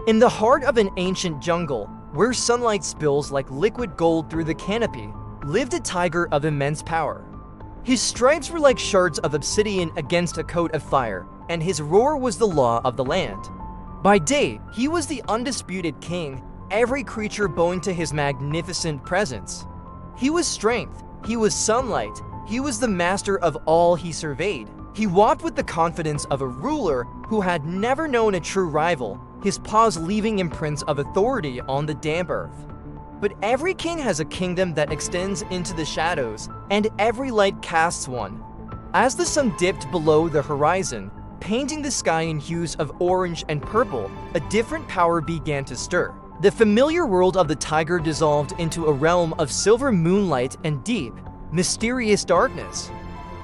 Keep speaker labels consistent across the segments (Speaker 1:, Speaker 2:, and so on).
Speaker 1: In the heart of an ancient jungle, where sunlight spills like liquid gold through the canopy, lived a tiger of immense power. His stripes were like shards of obsidian against a coat of fire, and his roar was the law of the land. By day, he was the undisputed king, every creature bowing to his magnificent presence. He was strength, he was sunlight, he was the master of all he surveyed. He walked with the confidence of a ruler who had never known a true rival, his paws leaving imprints of authority on the damp earth. But every king has a kingdom that extends into the shadows, and every light casts one. As the sun dipped below the horizon, painting the sky in hues of orange and purple, a different power began to stir. The familiar world of the tiger dissolved into a realm of silver moonlight and deep, mysterious darkness.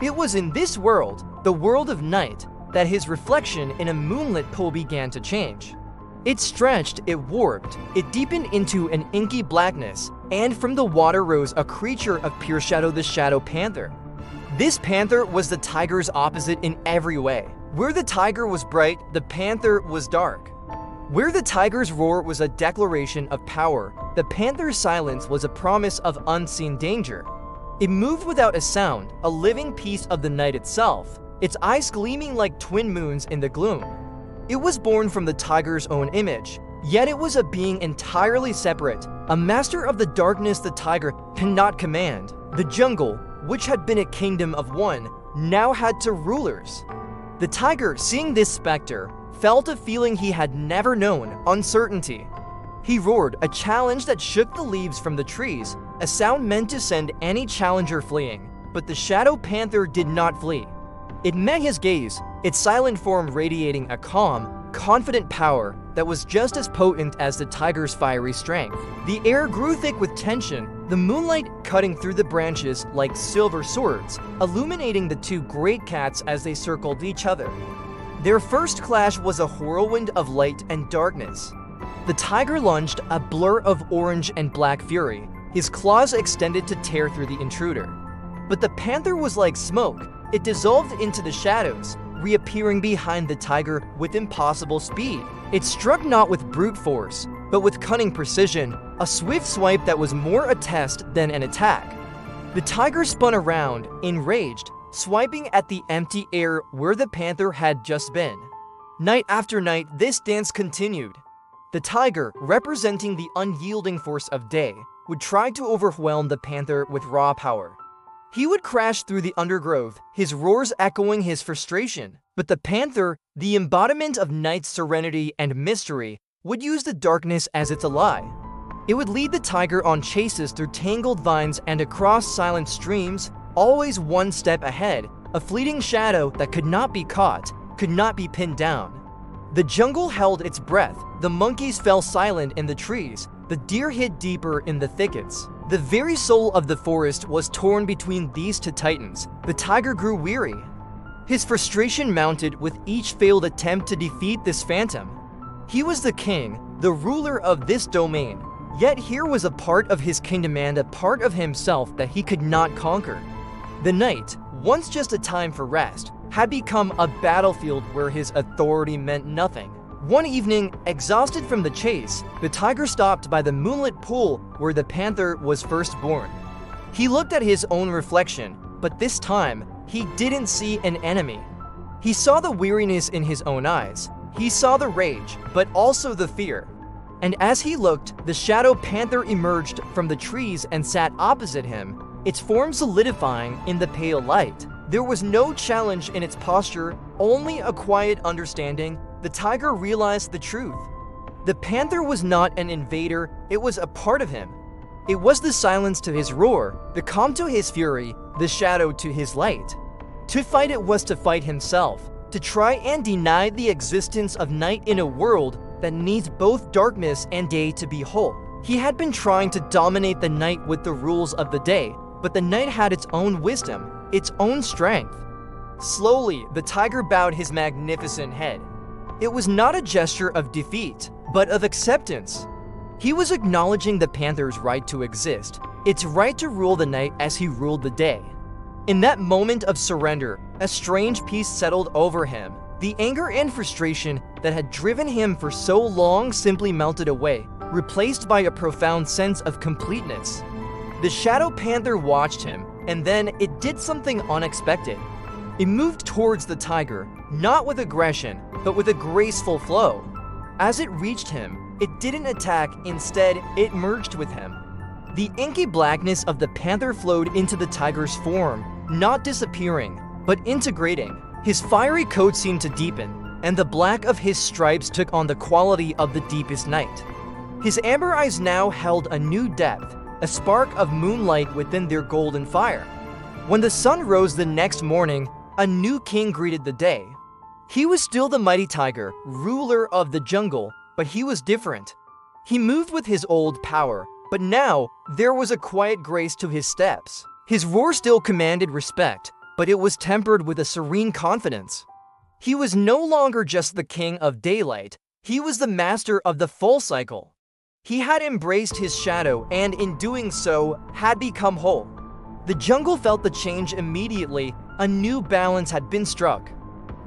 Speaker 1: It was in this world, the world of night, that his reflection in a moonlit pool began to change. It stretched, it warped, it deepened into an inky blackness, and from the water rose a creature of pure shadow, the shadow panther. This panther was the tiger's opposite in every way. Where the tiger was bright, the panther was dark. Where the tiger's roar was a declaration of power, the panther's silence was a promise of unseen danger. It moved without a sound, a living piece of the night itself, its eyes gleaming like twin moons in the gloom. It was born from the tiger's own image, yet it was a being entirely separate, a master of the darkness the tiger cannot command. The jungle, which had been a kingdom of one, now had two rulers. The tiger, seeing this specter, felt a feeling he had never known, uncertainty. He roared, a challenge that shook the leaves from the trees, a sound meant to send any challenger fleeing. But the shadow panther did not flee. It met his gaze, its silent form radiating a calm, confident power that was just as potent as the tiger's fiery strength. The air grew thick with tension, the moonlight cutting through the branches like silver swords, illuminating the two great cats as they circled each other. Their first clash was a whirlwind of light and darkness. The tiger lunged, a blur of orange and black fury, his claws extended to tear through the intruder. But the panther was like smoke. It dissolved into the shadows, reappearing behind the tiger with impossible speed. It struck not with brute force, but with cunning precision, a swift swipe that was more a test than an attack. The tiger spun around, enraged, swiping at the empty air where the panther had just been. Night after night, this dance continued. The tiger, representing the unyielding force of day, would try to overwhelm the panther with raw power. He would crash through the undergrowth, his roars echoing his frustration. But the panther, the embodiment of night's serenity and mystery, would use the darkness as its ally. It would lead the tiger on chases through tangled vines and across silent streams, always one step ahead, a fleeting shadow that could not be caught, could not be pinned down. The jungle held its breath, the monkeys fell silent in the trees, the deer hid deeper in the thickets. The very soul of the forest was torn between these two titans. The tiger grew weary. His frustration mounted with each failed attempt to defeat this phantom. He was the king, the ruler of this domain, yet here was a part of his kingdom and a part of himself that he could not conquer. The night, once just a time for rest, had become a battlefield where his authority meant nothing. One evening, exhausted from the chase, the tiger stopped by the moonlit pool where the panther was first born. He looked at his own reflection, but this time, he didn't see an enemy. He saw the weariness in his own eyes. He saw the rage, but also the fear. And as he looked, the shadow panther emerged from the trees and sat opposite him, its form solidifying in the pale light. There was no challenge in its posture, only a quiet understanding. The tiger realized the truth. The panther was not an invader, it was a part of him. It was the silence to his roar, the calm to his fury, the shadow to his light. To fight it was to fight himself, to try and deny the existence of night in a world that needs both darkness and day to be whole. He had been trying to dominate the night with the rules of the day, but the night had its own wisdom, its own strength. Slowly, the tiger bowed his magnificent head. It was not a gesture of defeat, but of acceptance. He was acknowledging the panther's right to exist, its right to rule the night as he ruled the day. In that moment of surrender, a strange peace settled over him. The anger and frustration that had driven him for so long simply melted away, replaced by a profound sense of completeness. The shadow panther watched him, and then it did something unexpected. It moved towards the tiger, not with aggression, but with a graceful flow. As it reached him, it didn't attack, instead, it merged with him. The inky blackness of the panther flowed into the tiger's form, not disappearing, but integrating. His fiery coat seemed to deepen, and the black of his stripes took on the quality of the deepest night. His amber eyes now held a new depth, a spark of moonlight within their golden fire. When the sun rose the next morning, a new king greeted the day. He was still the mighty tiger, ruler of the jungle, but he was different. He moved with his old power, but now there was a quiet grace to his steps. His roar still commanded respect, but it was tempered with a serene confidence. He was no longer just the king of daylight, he was the master of the full cycle. He had embraced his shadow and in doing so, had become whole. The jungle felt the change immediately, a new balance had been struck.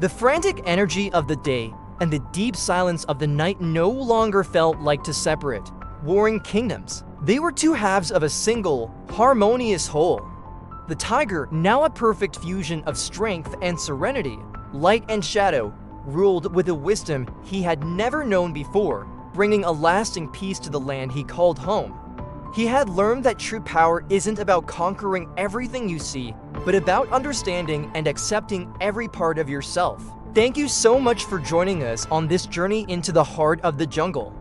Speaker 1: The frantic energy of the day and the deep silence of the night no longer felt like two separate, warring kingdoms. They were two halves of a single, harmonious whole. The tiger, now a perfect fusion of strength and serenity, light and shadow, ruled with a wisdom he had never known before, bringing a lasting peace to the land he called home. He had learned that true power isn't about conquering everything you see, but about understanding and accepting every part of yourself. Thank you so much for joining us on this journey into the heart of the jungle.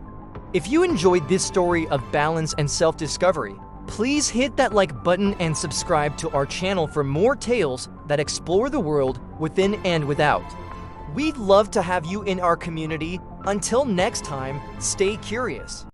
Speaker 1: If you enjoyed this story of balance and self-discovery, please hit that like button and subscribe to our channel for more tales that explore the world within and without. We'd love to have you in our community. Until next time, stay curious.